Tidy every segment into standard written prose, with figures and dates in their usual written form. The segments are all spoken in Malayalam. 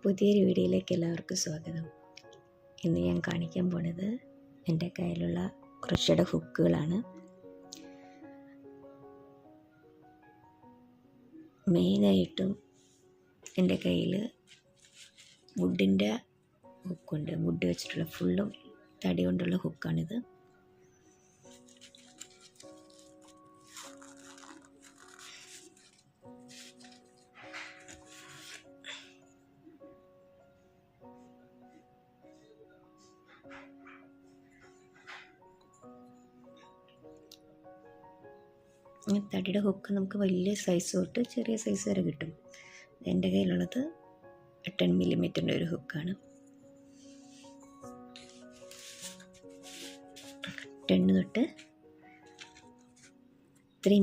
പുതിയൊരു വീഡിയോയിലേക്ക് എല്ലാവർക്കും സ്വാഗതം. ഇന്ന് ഞാൻ കാണിക്കാൻ പോണത് എൻ്റെ കയ്യിലുള്ള ക്രോഷയുടെ ഹുക്കുകളാണ്. മെയിനായിട്ടും എൻ്റെ കയ്യിൽ വുഡിൻ്റെ ഹുക്കുണ്ട്. വുഡ് വെച്ചിട്ടുള്ള ഫുള്ളും തടി കൊണ്ടുള്ള ഹുക്കാണിത്. തടിയുടെ ഹുക്ക് നമുക്ക് വലിയ സൈസ് തൊട്ട് ചെറിയ സൈസ് വരെ കിട്ടും. എൻ്റെ കയ്യിലുള്ളത് 10 മില്ലിമീറ്ററിൻ്റെ ഒരു ഹുക്കാണ്. 10 തൊട്ട് 3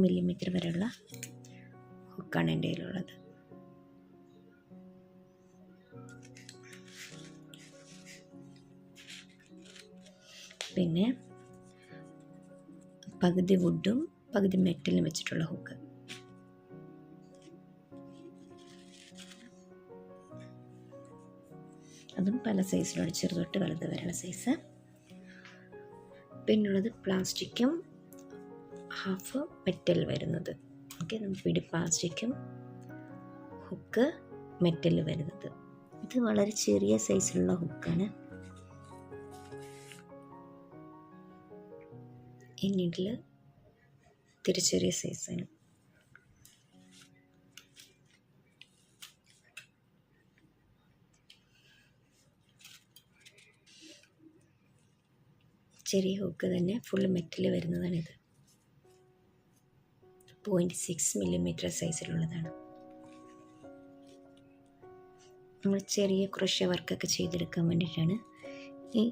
മില്ലിമീറ്റർ വരെയുള്ള ഹുക്കാണ് എൻ്റെ കയ്യിലുള്ളത്. പിന്നെ പകുതി വുഡും പകുതി മെറ്റലും വെച്ചിട്ടുള്ള ഹുക്ക്. അതും പല സൈസിലാണ്, ചെറുതൊട്ട് വലുത് വരെയുള്ള സൈസ്. പിന്നുള്ളത് പ്ലാസ്റ്റിക്കും ഹാഫ് മെറ്റൽ വരുന്നത്. ഓക്കെ, നമുക്ക് പ്ലാസ്റ്റിക്കും ഹുക്ക് മെറ്റൽ വരുന്നത്. ഇത് വളരെ ചെറിയ സൈസിലുള്ള ഹുക്കാണ്. ഈ നീഡിൽ ചെറിയ സൈസാണ്. ചെറിയ ഹുക്ക് തന്നെ ഫുൾ മെറ്റൽ വരുന്നതാണിത്. 0.6 മില്ലിമീറ്റർ സൈസിലുള്ളതാണ്. നമ്മൾ ചെറിയ ക്രോഷ്യ വർക്കൊക്കെ ചെയ്തെടുക്കാൻ വേണ്ടിയിട്ടാണ് ഈ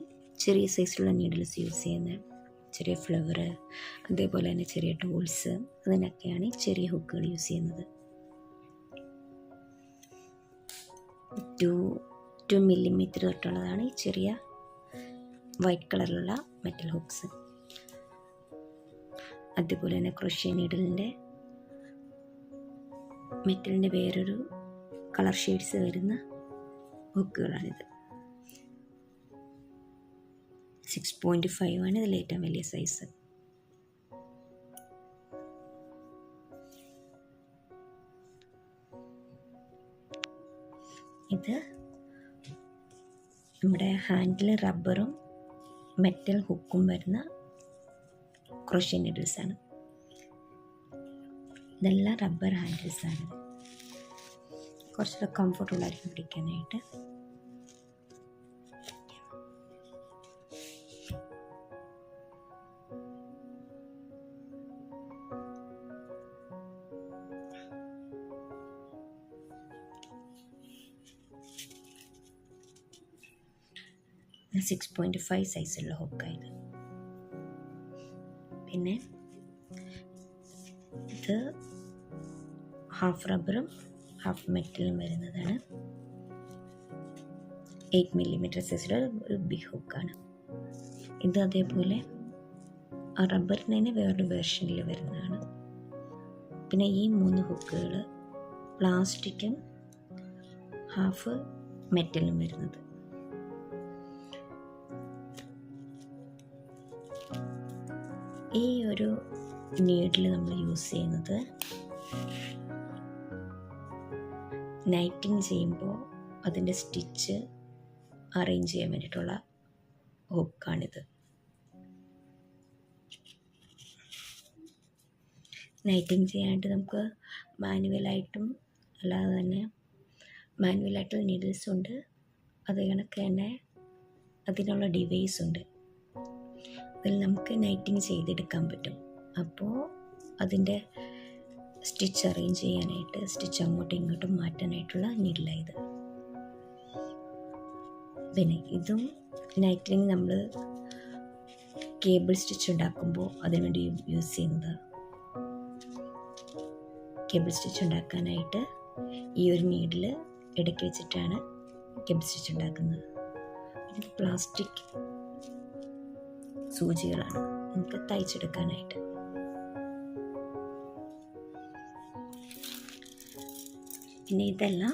ചെറിയ സൈസിലുള്ള നീഡിൽസ് യൂസ് ചെയ്യുന്നത്. ചെറിയ ഫ്ലവർ, അതേപോലെ തന്നെ ചെറിയ ടൂൾസ്, അതിനൊക്കെയാണ് ഈ ചെറിയ ഹുക്കുകൾ യൂസ് ചെയ്യുന്നത്. 2 മില്ലിമീറ്റർ തൊട്ടുള്ളതാണ് ഈ ചെറിയ വൈറ്റ് കളറിലുള്ള മെറ്റൽ ഹുക്സ്. അതുപോലെ തന്നെ ക്രോഷ്യ നീഡിലിൻ്റെ മെറ്റലിൻ്റെ വേറൊരു കളർ ഷെയ്ഡ്സ് വരുന്ന ഹുക്കുകളാണിത്. 6.5 ആണ് ഇതിൽ ഏറ്റവും വലിയ സൈസ്. ഇത് നമ്മുടെ ഹാൻഡിൽ റബ്ബറും മെറ്റൽ ഹുക്കും വരുന്ന ക്രോഷ്യ നീഡിൽസാണ്. ഇതെല്ലാം റബ്ബർ ഹാൻഡിൽസാണ്. കുറച്ചുകൂടെ കംഫർട്ടബിളായിരിക്കും പിടിക്കാനായിട്ട്. ഇത് 6.5 സൈസുള്ള ഹുക്കായത്. പിന്നെ ഇത് ഹാഫ് റബ്ബറും ഹാഫ് മെറ്റലും വരുന്നതാണ്. 8 മില്ലിമീറ്റർ സൈസിലുള്ള ഒരു ബിഗ് ഹുക്കാണ് ഇത്. അതേപോലെ ആ റബ്ബറിന് തന്നെ വേറൊരു വേർഷനിൽ വരുന്നതാണ്. പിന്നെ ഈ 3 ഹുക്കുകൾ പ്ലാസ്റ്റിക്കും ഹാഫ് മെറ്റലും വരുന്നത്. ഈ ഒരു നീഡിൽ നമ്മൾ യൂസ് ചെയ്യുന്നത് നൈറ്റിങ് ചെയ്യുമ്പോൾ അതിൻ്റെ സ്റ്റിച്ച് അറേഞ്ച് ചെയ്യാൻ വേണ്ടിയിട്ടുള്ള ഹുക്കാണിത്. നൈറ്റിങ് ചെയ്യാനായിട്ട് നമുക്ക് മാനുവലായിട്ടും അല്ലാതെ തന്നെ മാനുവലായിട്ടുള്ള നീഡിൽസ് ഉണ്ട്. അത് കണക്ക് തന്നെ അതിനുള്ള ഡിവൈസ് ഉണ്ട്. അതിൽ നമുക്ക് നൈറ്റിങ് ചെയ്തെടുക്കാൻ പറ്റും. അപ്പോൾ അതിൻ്റെ സ്റ്റിച്ച് അറേഞ്ച് ചെയ്യാനായിട്ട്, സ്റ്റിച്ച് അങ്ങോട്ടും ഇങ്ങോട്ടും മാറ്റാനായിട്ടുള്ള നീഡിലായത്. പിന്നെ ഇതും നൈറ്റിങ് നമ്മൾ കേബിൾ സ്റ്റിച്ച് ഉണ്ടാക്കുമ്പോൾ അതിനുവേണ്ടി യൂസ് ചെയ്യുന്നത്. കേബിൾ സ്റ്റിച്ച് ഉണ്ടാക്കാനായിട്ട് ഈ ഒരു നീഡിൽ ഇടയ്ക്ക് വെച്ചിട്ടാണ് കേബിൾ സ്റ്റിച്ച് ഉണ്ടാക്കുന്നത്. ഇത് പ്ലാസ്റ്റിക് സൂചികളാണ് നമുക്ക് തയ്ച്ചെടുക്കാനായിട്ട്. പിന്നെ ഇതെല്ലാം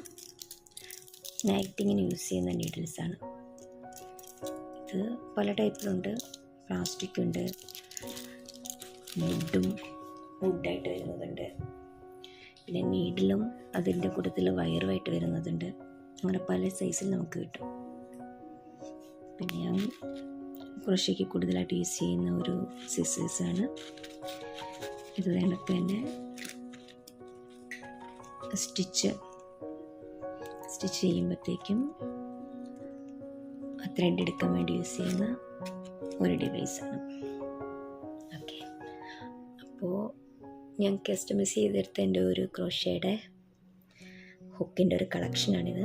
നൈറ്റിങ്ങിന് യൂസ് ചെയ്യുന്ന നീഡിൽസാണ്. ഇത് പല ടൈപ്പിലുണ്ട്. പ്ലാസ്റ്റിക് ഉണ്ട്, വുഡായിട്ട് വരുന്നതുണ്ട്, പിന്നെ നീഡിലും അതിൻ്റെ കൂട്ടത്തിൽ വയറുമായിട്ട് വരുന്നതുണ്ട്. അങ്ങനെ പല സൈസിൽ നമുക്ക് കിട്ടും. പിന്നെ ഞാൻ ക്രോഷയ്ക്ക് കൂടുതലായിട്ട് യൂസ് ചെയ്യുന്ന ഒരു സിസേഴ്സാണ് ഇത്. കണക്ക് തന്നെ സ്റ്റിച്ച് ചെയ്യുമ്പോഴത്തേക്കും ത്രെഡ് എടുക്കാൻ വേണ്ടി യൂസ് ചെയ്യുന്ന ഒരു ഡിവൈസാണ്. ഓക്കെ, അപ്പോൾ ഞാൻ കസ്റ്റമൈസ് ചെയ്തെടുത്ത എൻ്റെ ഒരു ക്രോഷയുടെ ഹുക്കിൻ്റെ ഒരു കളക്ഷനാണിത്.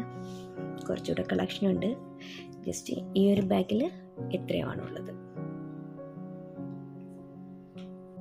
കുറച്ചുകൂടെ കളക്ഷനുണ്ട്. ജസ്റ്റ് ഈ ഒരു ബാഗിൽ എത്രയാണുള്ളത്.